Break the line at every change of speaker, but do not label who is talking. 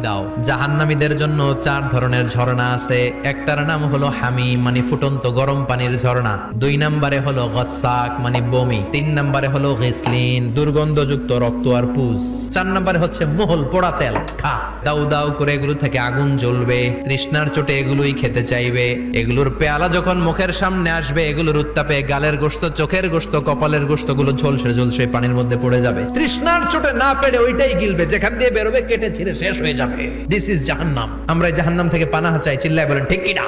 দাও। জাহান্নামীদের জন্য 4 ধরনের ঝর্ণা আছে। একটার নাম হলো হামিম মানে ফুটন্ত গরম পানির ঝর্ণা, 2 নম্বরে হলো গসাক মানে বমি, 3 নম্বরে হলো গিসলিন দুর্গন্ধযুক্ত রক্ত আর পুজ, 4 নম্বরে হচ্ছে মোহল পোড়া তেল। খা, দাউ দাউ করে এগুলো থেকে আগুন জ্বলবে, তৃষ্ণার চোটে এগুলোই খেতে চাইবে। এগুলোর পেয়ালা যখন মুখের সামনে আসবে, এগুলোর উত্তাপে গালের গোশত, চোখের গোশত, কপালের গোশত গুলো ঝলসে ঝলসে পানির মধ্যে পড়ে যাবে। তৃষ্ণার চোটে না পেরে ওইটাই গিলবে, যেখান দিয়ে বেরোবে কেটে ছিঁড়ে শেষ হয়ে যাবে। দিস ইজ জাহান্নাম। আমরা এই জাহান্নাম থেকে পানাহা চাই, চিল্লায় বলেন ঠিক কিনা?